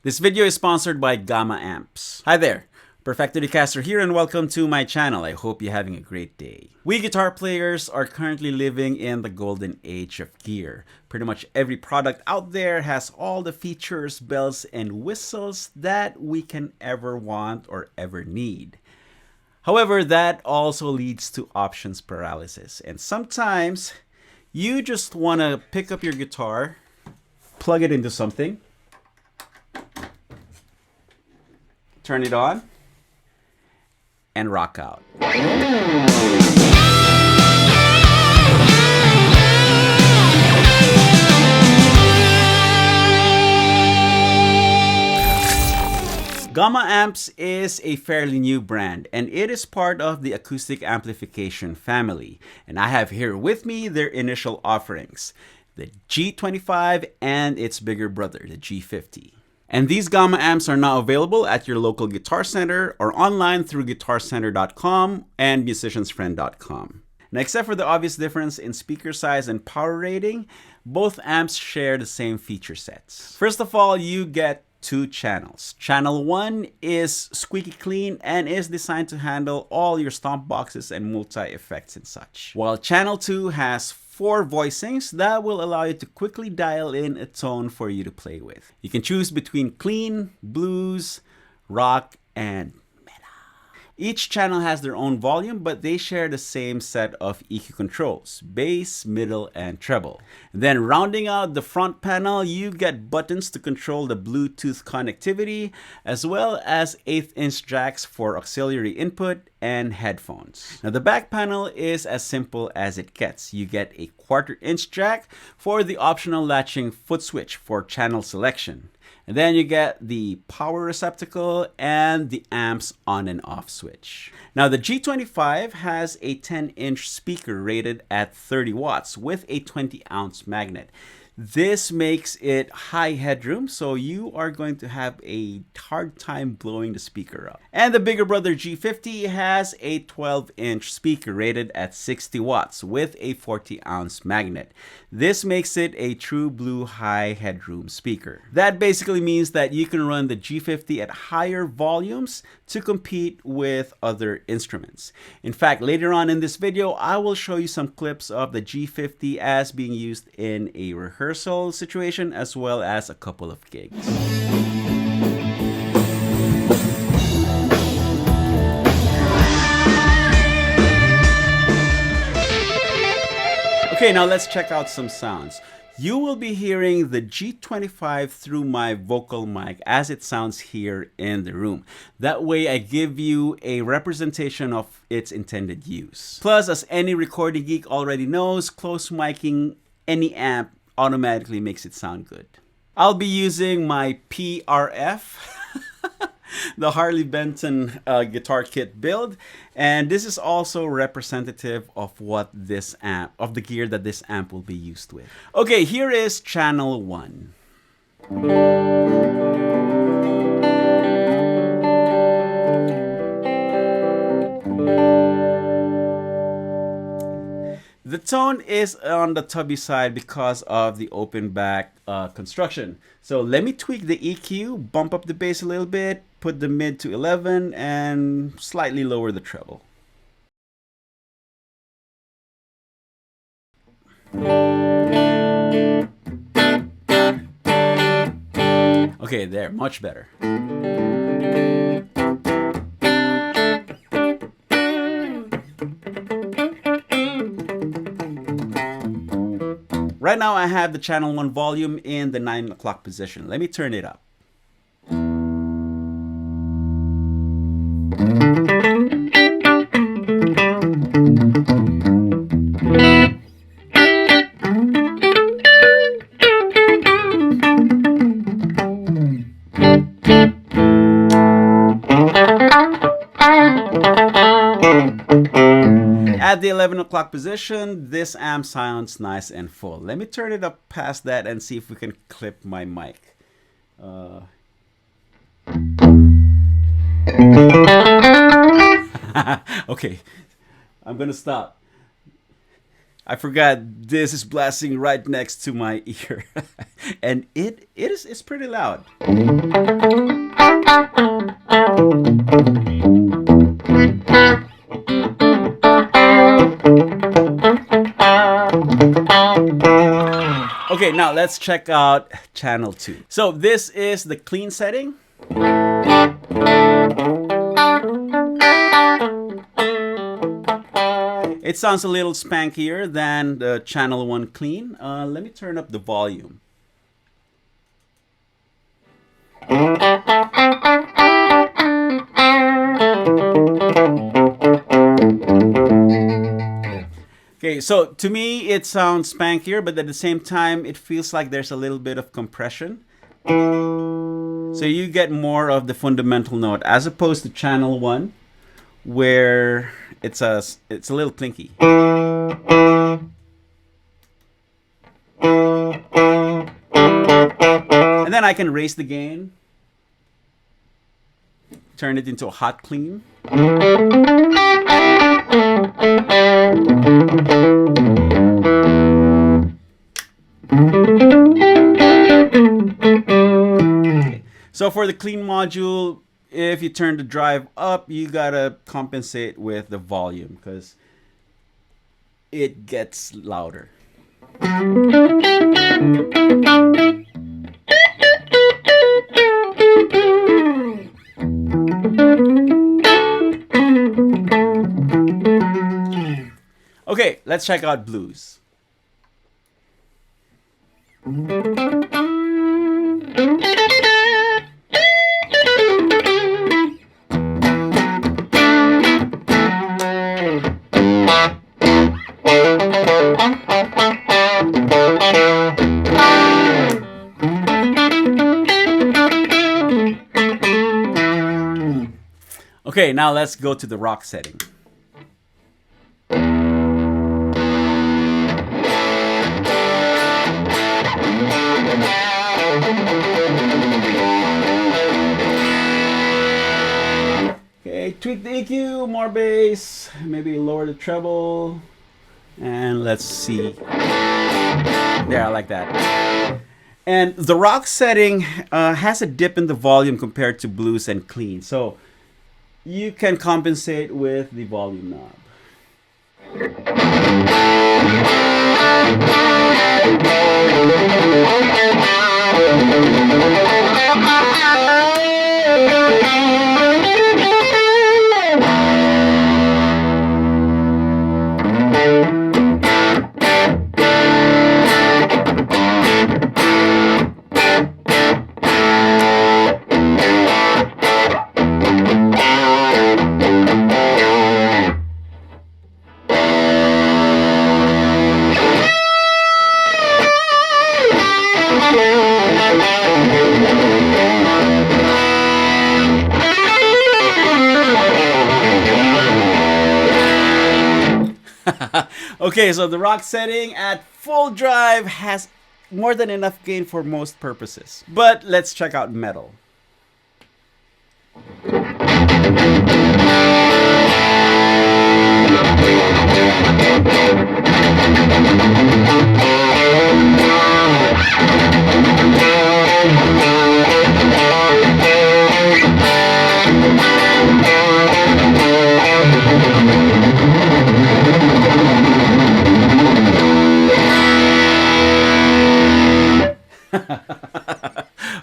This video is sponsored by Gamma Amps. Hi there, Perfecto Castro here and welcome to my channel. I hope you're having a great day. We guitar players are currently living in the golden age of gear. Pretty much every product out there has all the features, bells, and whistles that we can ever want or ever need. However, that also leads to options paralysis. And sometimes you just want to pick up your guitar, plug it into something, turn it on, and rock out. Gamma Amps is a fairly new brand and it is part of the acoustic amplification family. And I have here with me their initial offerings, the G25 and its bigger brother, the G50. And these Gamma amps are now available at your local Guitar Center or online through guitarcenter.com and musiciansfriend.com. Now, except for the obvious difference in speaker size and power rating, both amps share the same feature sets. First of all, you get two channels. Channel 1 is squeaky clean and is designed to handle all your stomp boxes and multi-effects and such. While Channel 2 has 4 voicings that will allow you to quickly dial in a tone for you to play with. You can choose between clean, blues, rock, and each channel has their own volume, but they share the same set of EQ controls, bass, middle, and treble. Then rounding out the front panel, you get buttons to control the Bluetooth connectivity, as well as 1/8" jacks for auxiliary input and headphones. Now the back panel is as simple as it gets. You get a 1/4" jack for the optional latching foot switch for channel selection. And then you get the power receptacle and the amps on and off switch. Now the G25 has a 10-inch speaker rated at 30 watts with a 20-ounce magnet. This makes it high headroom, so you are going to have a hard time blowing the speaker up. And the bigger brother G50 has a 12-inch speaker rated at 60 watts with a 40-ounce magnet. This makes it a true blue high headroom speaker. That basically means that you can run the G50 at higher volumes to compete with other instruments. In fact, later on in this video, I will show you some clips of the G50 as being used in a rehearsal situation as well as a couple of gigs. Okay, now let's check out some sounds. You will be hearing the G25 through my vocal mic as it sounds here in the room. That way I give you a representation of its intended use. Plus, as any recording geek already knows, close miking any amp automatically makes it sound good. I'll be using my PRF, the Harley Benton guitar kit build, and this is also representative of what this amp, of the gear that this amp will be used with. Okay, here is channel 1. The tone is on the tubby side because of the open back construction. So let me tweak the EQ, bump up the bass a little bit, put the mid to 11, and slightly lower the treble. Okay, there, much better. Right now I have the channel 1 volume in the 9 o'clock position. Let me turn it up. At the 11 o'clock position, this amp sounds nice and full. Let me turn it up past that and see if we can clip my mic. Okay, I'm gonna stop. I forgot this is blasting right next to my ear. And it's pretty loud. Okay, now let's check out channel 2. So this is the clean setting. It sounds a little spankier than the channel 1 clean. Let me turn up the volume. Okay, so to me it sounds spankier, but at the same time it feels like there's a little bit of compression. So you get more of the fundamental note as opposed to channel 1 where it's a little clinky. And then I can raise the gain, turn it into a hot clean. So for the clean module, if you turn the drive up, you gotta compensate with the volume because it gets louder. Okay, let's check out blues. Okay, now let's go to the rock setting. Okay, tweak the EQ, more bass, maybe lower the treble, and let's see. There, I like that. And the rock setting has a dip in the volume compared to blues and clean, so you can compensate with the volume knob. Okay, so the rock setting at full drive has more than enough gain for most purposes. But let's check out metal.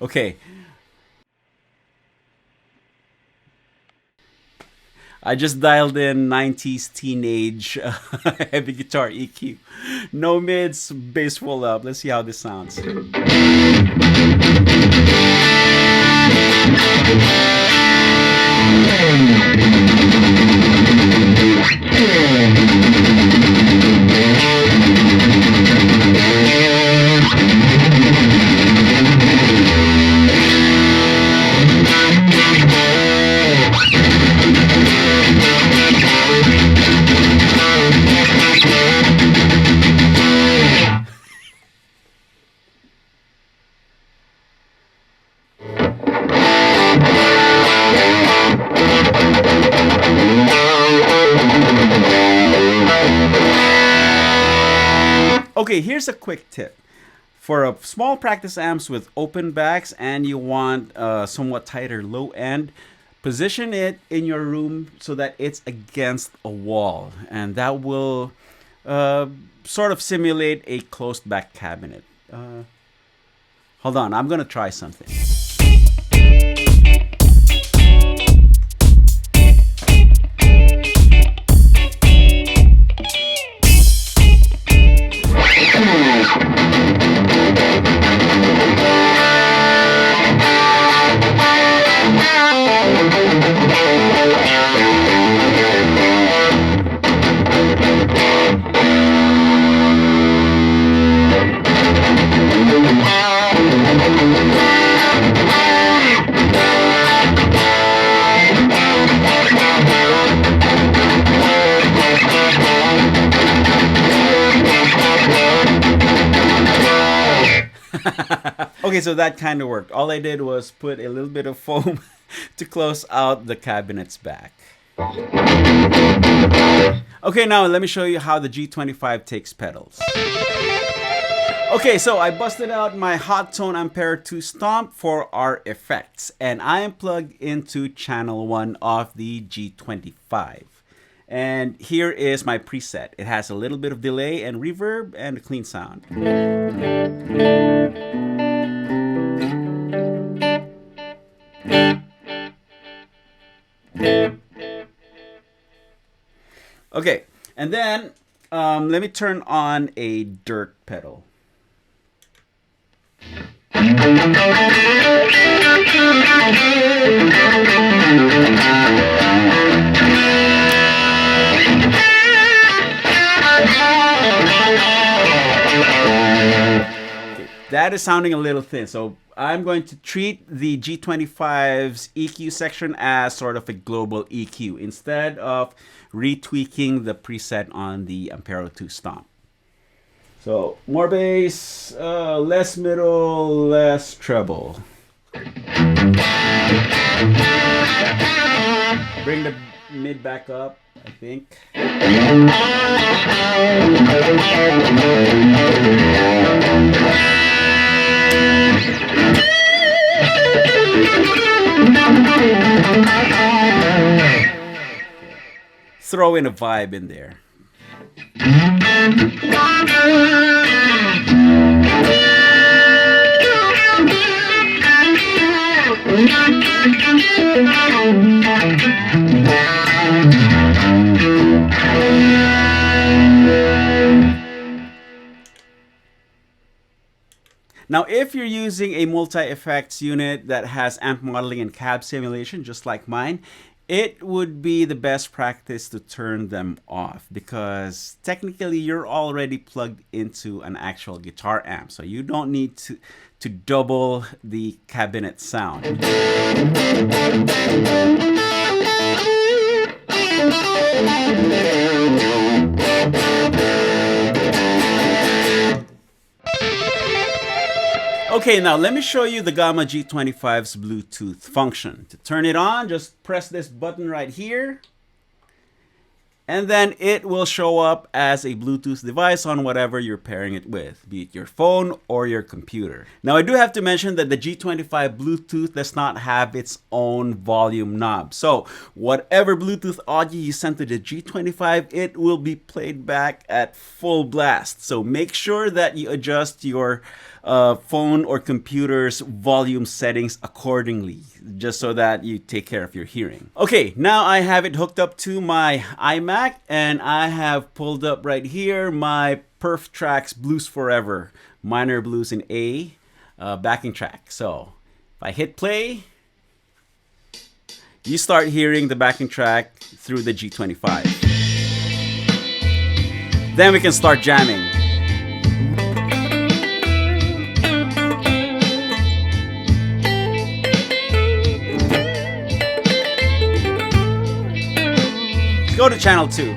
Okay. I just dialed in 90s teenage heavy guitar EQ. No mids, bass full up. Let's see how this sounds. Okay, here's a quick tip. For a small practice amps with open backs and you want a somewhat tighter low end, position it in your room so that it's against a wall, and that will sort of simulate a closed back cabinet. Hold on, I'm gonna try something. Okay, so that kind of worked. All I did was put a little bit of foam to close out the cabinet's back. Okay, now let me show you how the G25 takes pedals. Okay, so I busted out my hot tone Ampere 2 stomp for our effects, and I am plugged into channel 1 of the G25. And here is my preset. It has a little bit of delay and reverb and a clean sound. Okay, and then let me turn on a dirt pedal. That is sounding a little thin, so I'm going to treat the G25's EQ section as sort of a global EQ instead of retweaking the preset on the Ampere 2 stomp. So more bass, less middle, less treble. Bring the mid back up, I think. Throw in a vibe in there. Now, if you're using a multi-effects unit that has amp modeling and cab simulation, just like mine, it would be the best practice to turn them off because technically you're already plugged into an actual guitar amp, so you don't need to double the cabinet sound. Okay, now let me show you the Gamma G25's Bluetooth function. To turn it on, just press this button right here. And then it will show up as a Bluetooth device on whatever you're pairing it with, be it your phone or your computer. Now, I do have to mention that the G25 Bluetooth does not have its own volume knob. So whatever Bluetooth audio you send to the G25, it will be played back at full blast. So make sure that you adjust your phone or computer's volume settings accordingly, just so that you take care of your hearing. Okay, now I have it hooked up to my iMac, and I have pulled up right here my Perf Tracks Blues Forever minor blues in A backing track. So if I hit play, you start hearing the backing track through the G25. Then we can start jamming. Go to channel 2.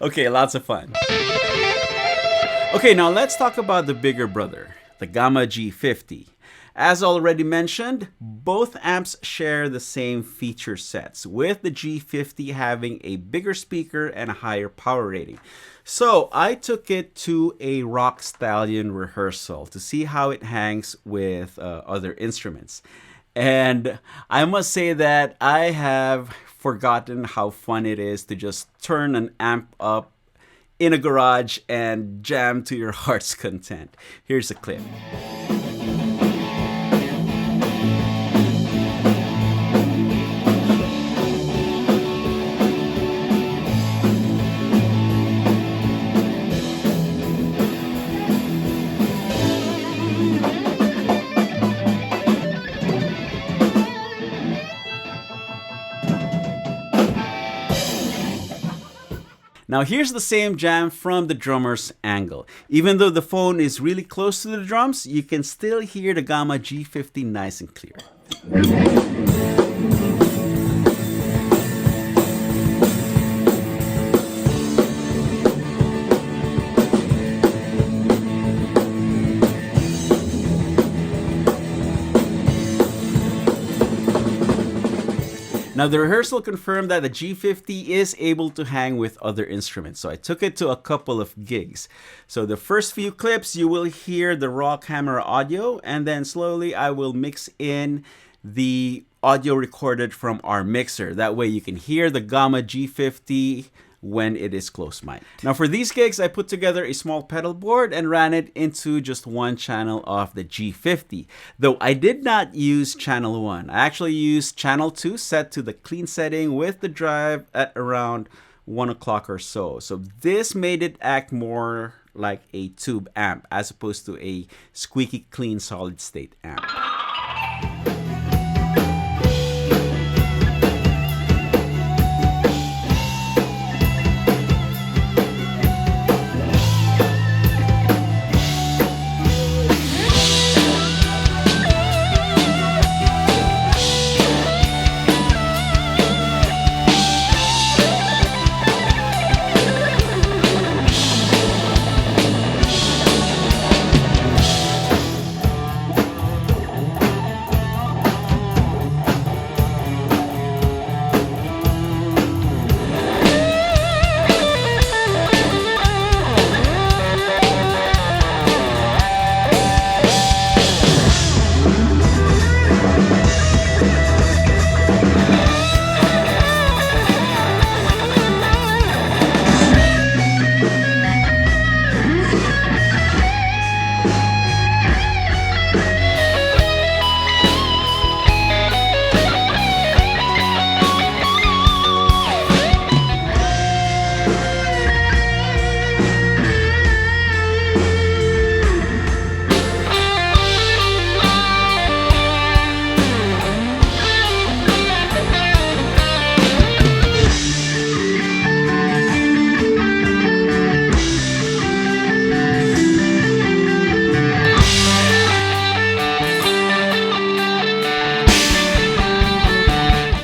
Okay, lots of fun. Okay, now let's talk about the bigger brother, the Gamma G50. As already mentioned, both amps share the same feature sets, with the G50 having a bigger speaker and a higher power rating. So I took it to a Rock Stallion rehearsal to see how it hangs with other instruments. And I must say that I have forgotten how fun it is to just turn an amp up in a garage and jam to your heart's content. Here's a clip. Now here's the same jam from the drummer's angle. Even though the phone is really close to the drums, you can still hear the Gamma G50 nice and clear. Now the rehearsal confirmed that the G50 is able to hang with other instruments, so I took it to a couple of gigs. So the first few clips you will hear the raw camera audio, and then slowly I will mix in the audio recorded from our mixer. That way you can hear the Gamma G50 when it is close mic. Now for these gigs, I put together a small pedal board and ran it into just one channel of the G50. Though I did not use channel 1. I actually used channel 2 set to the clean setting with the drive at around 1 o'clock or so. So this made it act more like a tube amp as opposed to a squeaky clean solid state amp.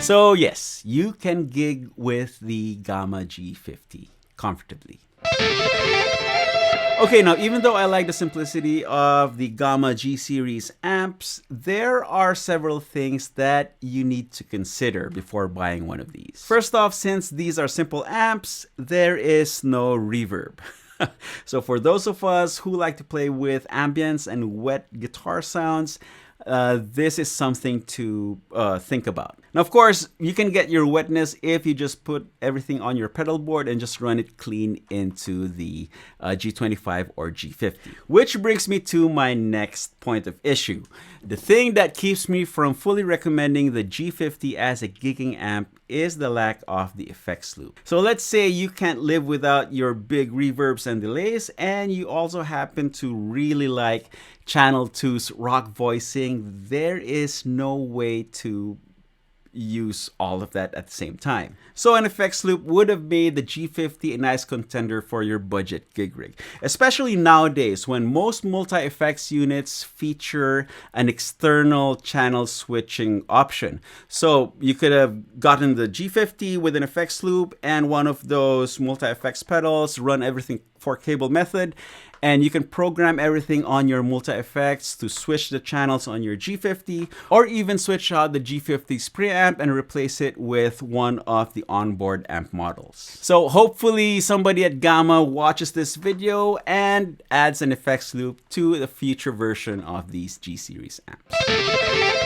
So yes, you can gig with the Gamma G50 comfortably. Okay, now even though I like the simplicity of the Gamma G series amps, there are several things that you need to consider before buying one of these. First off, since these are simple amps, there is no reverb. So for those of us who like to play with ambience and wet guitar sounds, this is something to think about. Now, of course, you can get your wetness if you just put everything on your pedal board and just run it clean into the G25 or G50. Which brings me to my next point of issue. The thing that keeps me from fully recommending the G50 as a gigging amp is the lack of the effects loop. So let's say you can't live without your big reverbs and delays, and you also happen to really like Channel 2's rock voicing. There is no way to use all of that at the same time. So an effects loop would have made the G50 a nice contender for your budget gig rig, especially nowadays when most multi-effects units feature an external channel switching option. So you could have gotten the G50 with an effects loop and one of those multi-effects pedals, run everything for cable method, and you can program everything on your multi-effects to switch the channels on your G50, or even switch out the G50's preamp and replace it with one of the onboard amp models. So hopefully somebody at Gamma watches this video and adds an effects loop to the future version of these G series amps.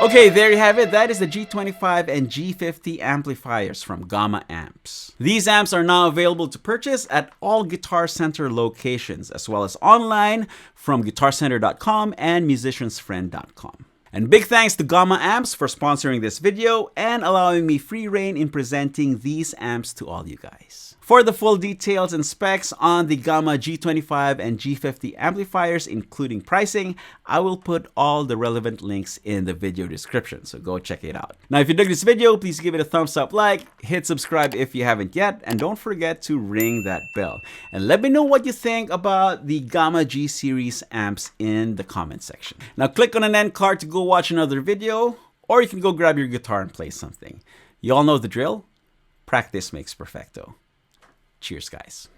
Okay, there you have it. That is the G25 and G50 amplifiers from Gamma Amps. These amps are now available to purchase at all Guitar Center locations, as well as online from guitarcenter.com and musiciansfriend.com. And big thanks to Gamma Amps for sponsoring this video and allowing me free reign in presenting these amps to all you guys. For the full details and specs on the Gamma G25 and G50 amplifiers, including pricing, I will put all the relevant links in the video description, so go check it out. Now, if you dug this video, please give it a thumbs up, hit subscribe if you haven't yet, and don't forget to ring that bell. And let me know what you think about the Gamma G series amps in the comment section. Now, click on an end card to go watch another video, or you can go grab your guitar and play something. You all know the drill. Practice makes perfecto. Cheers, guys.